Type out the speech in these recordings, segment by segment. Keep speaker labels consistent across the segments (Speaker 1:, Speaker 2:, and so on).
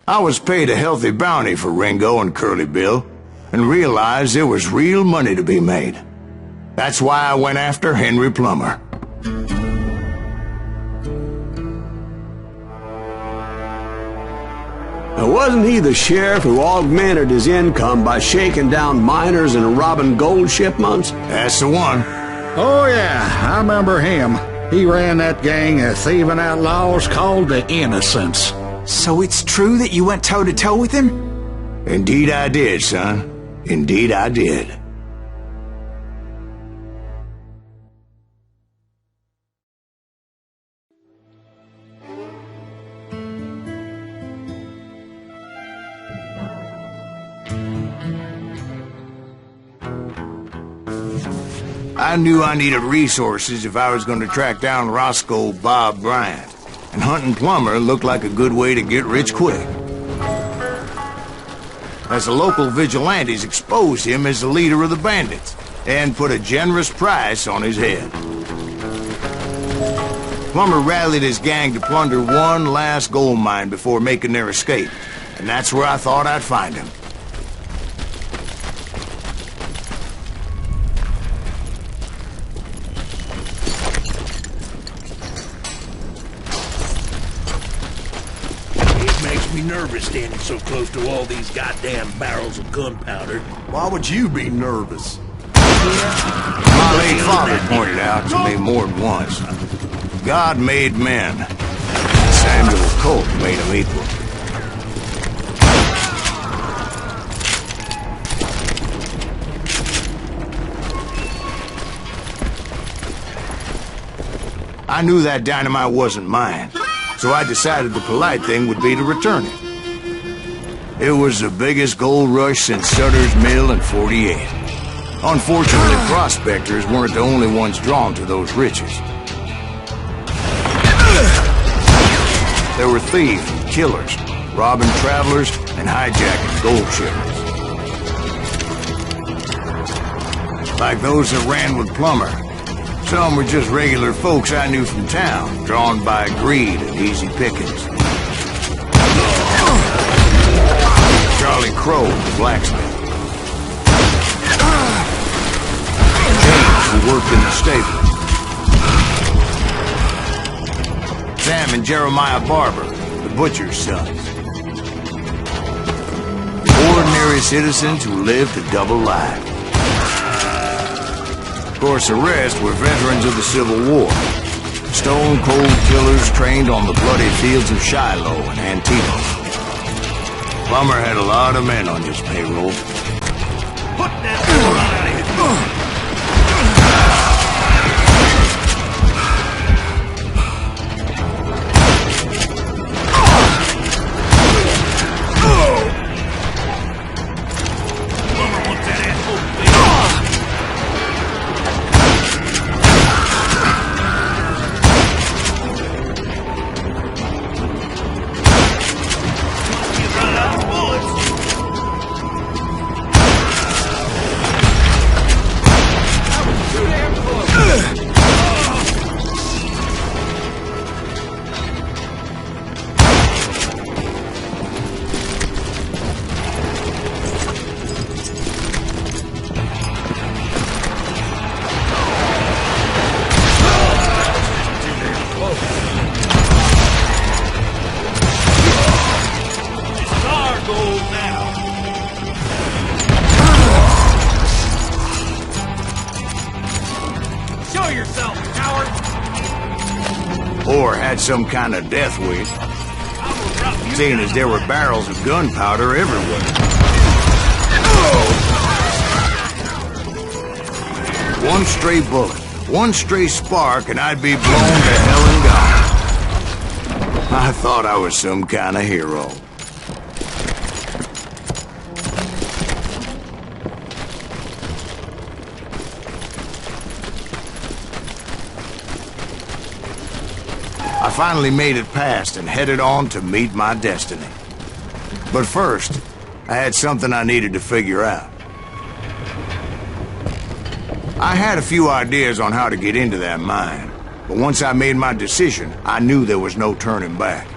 Speaker 1: I was paid a healthy bounty for Ringo and Curly Bill, and realized there was real money to be made. That's why I went after Henry Plummer.
Speaker 2: Now, wasn't he the sheriff who augmented his income by shaking down miners and robbing gold shipments?
Speaker 1: That's the one.
Speaker 3: Oh, yeah, I remember him. He ran that gang of thieving outlaws called the Innocents.
Speaker 4: So it's true that you went toe-to-toe with him?
Speaker 1: Indeed I did, son. Indeed I did. I knew I needed resources if I was going to track down Roscoe Bob Bryant, and hunting Plummer looked like a good way to get rich quick. As the local vigilantes exposed him as the leader of the bandits, and put a generous price on his head. Plummer rallied his gang to plunder one last gold mine before making their escape, and that's where I thought I'd find him.
Speaker 5: Nervous standing so close to all these goddamn barrels of gunpowder.
Speaker 6: Why would you be nervous?
Speaker 1: My late father pointed out to me more than once. God made men. Samuel Colt made them equal. I knew that dynamite wasn't mine, so I decided the polite thing would be to return it. It was the biggest gold rush since Sutter's Mill in '48. Unfortunately, prospectors weren't the only ones drawn to those riches. There were thieves and killers, robbing travelers and hijacking gold shipments. Like those that ran with Plummer. Some were just regular folks I knew from town, drawn by greed and easy pickings. Charlie Crow, the blacksmith. James, who worked in the stable. Sam and Jeremiah Barber, the butcher's sons. Ordinary citizens who lived a double life. Of course, the rest were veterans of the Civil War. Stone-cold killers trained on the bloody fields of Shiloh and Antietam. Plummer had a lot of men on his payroll.
Speaker 5: Put that out of here.
Speaker 1: Or had some kind of death wish, seeing as there were barrels of gunpowder everywhere. One stray bullet, one stray spark, and I'd be blown to hell and gone. I thought I was some kind of hero. I finally made it past and headed on to meet my destiny. But first, I had something I needed to figure out. I had a few ideas on how to get into that mine, but once I made my decision, I knew there was no turning back.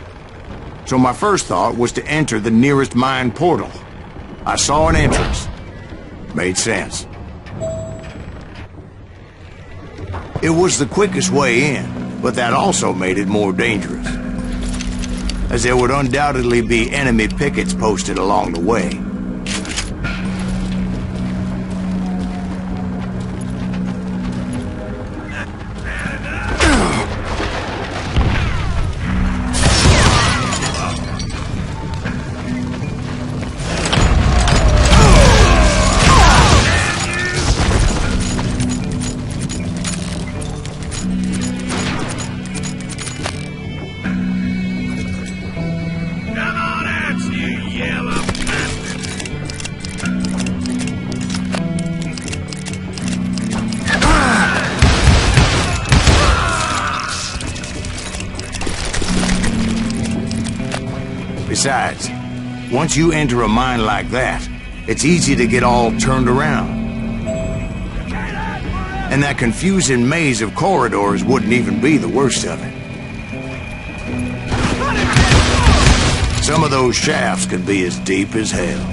Speaker 1: So my first thought was to enter the nearest mine portal. I saw an entrance. Made sense. It was the quickest way in, but that also made it more dangerous, as there would undoubtedly be enemy pickets posted along the way. Besides, once you enter a mine like that, it's easy to get all turned around. And that confusing maze of corridors wouldn't even be the worst of it. Some of those shafts could be as deep as hell.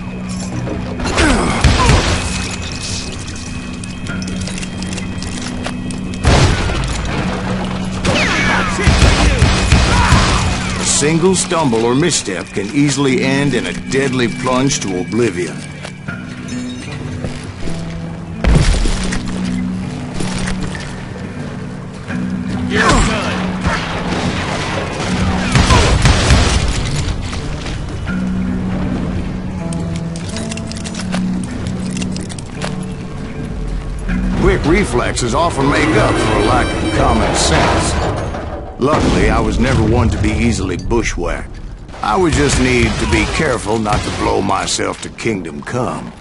Speaker 1: A single stumble or misstep can easily end in a deadly plunge to oblivion. Quick reflexes often make up for a lack of common sense. Luckily, I was never one to be easily bushwhacked. I would just need to be careful not to blow myself to kingdom come.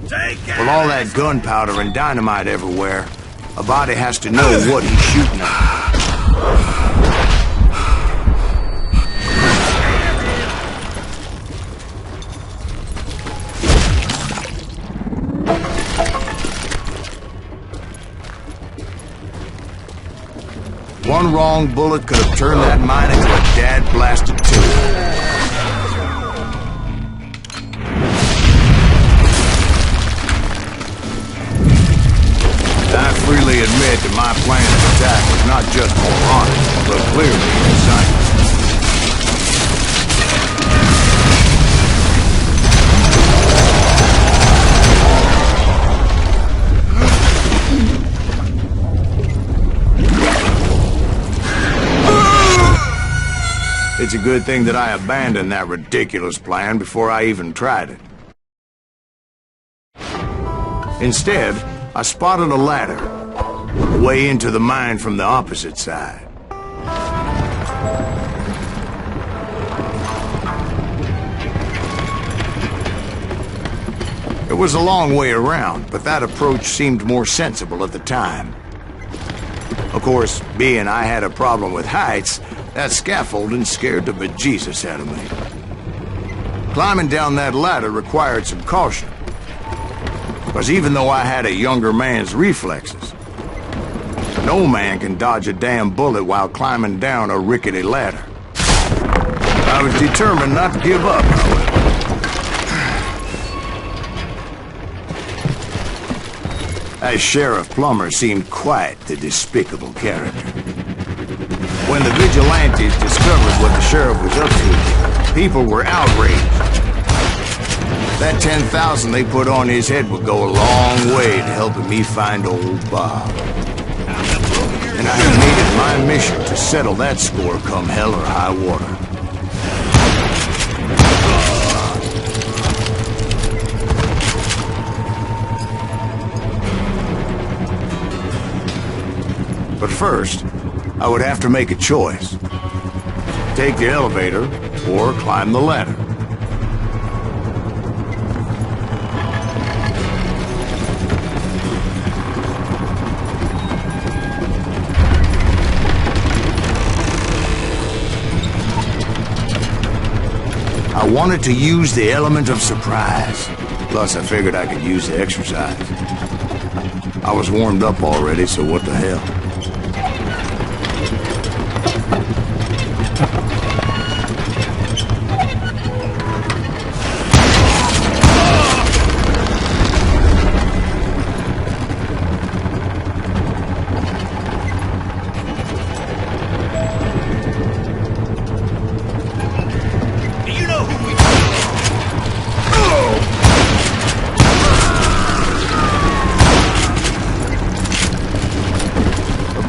Speaker 1: With all that gunpowder and dynamite everywhere, a body has to know what he's shooting at. One wrong bullet could have turned that mine into a dad-blasted tube. I freely admit that my plan of attack was not just moronic, but clearly insane. It's a good thing that I abandoned that ridiculous plan before I even tried it. Instead, I spotted a ladder, way into the mine from the opposite side. It was a long way around, but that approach seemed more sensible at the time. Of course, being I had a problem with heights, that scaffolding scared the bejesus out of me. Climbing down that ladder required some caution, because even though I had a younger man's reflexes, no man can dodge a damn bullet while climbing down a rickety ladder. I was determined not to give up, however. That Sheriff Plummer seemed quite the despicable character. When the vigilantes discovered what the sheriff was up to, people were outraged. That 10,000 they put on his head would go a long way to helping me find old Bob. And I had made it my mission to settle that score come hell or high water. But first, I would have to make a choice. Take the elevator or climb the ladder. I wanted to use the element of surprise. Plus, I figured I could use the exercise. I was warmed up already, so what the hell?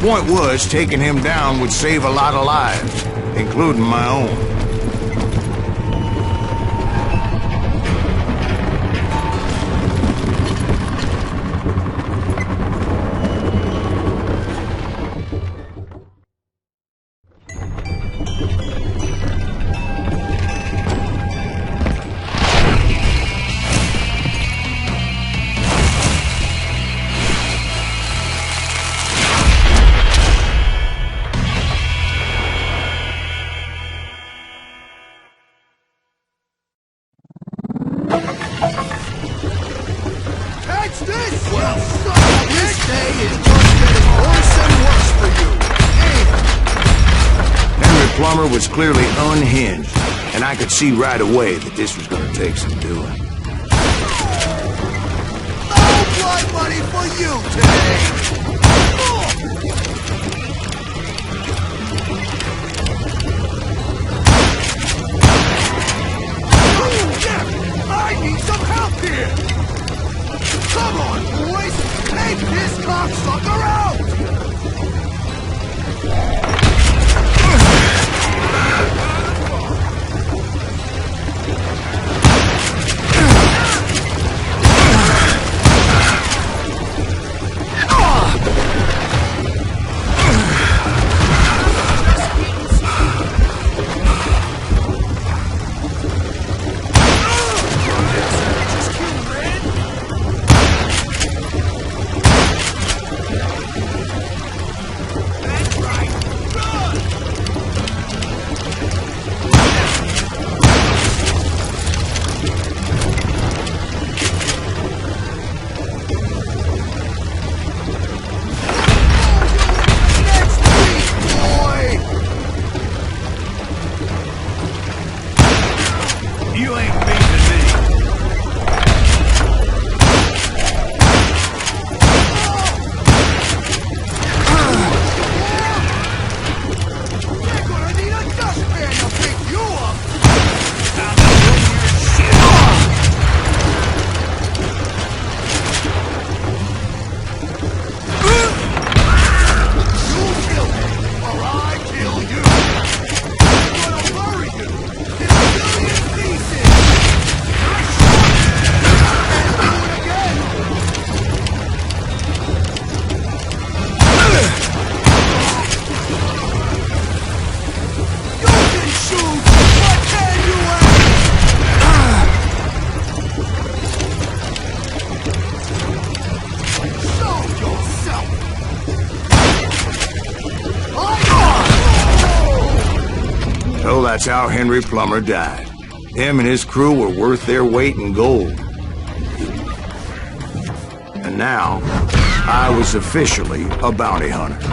Speaker 1: point was, taking him down would save a lot of lives, including my own. Was clearly unhinged, and I could see right away that this was going to take some doing.
Speaker 6: No blood money for you today! I need some help here! Come on, boys! Take this cocksucker out!
Speaker 1: That's how Henry Plummer died. Him and his crew were worth their weight in gold. And now, I was officially a bounty hunter.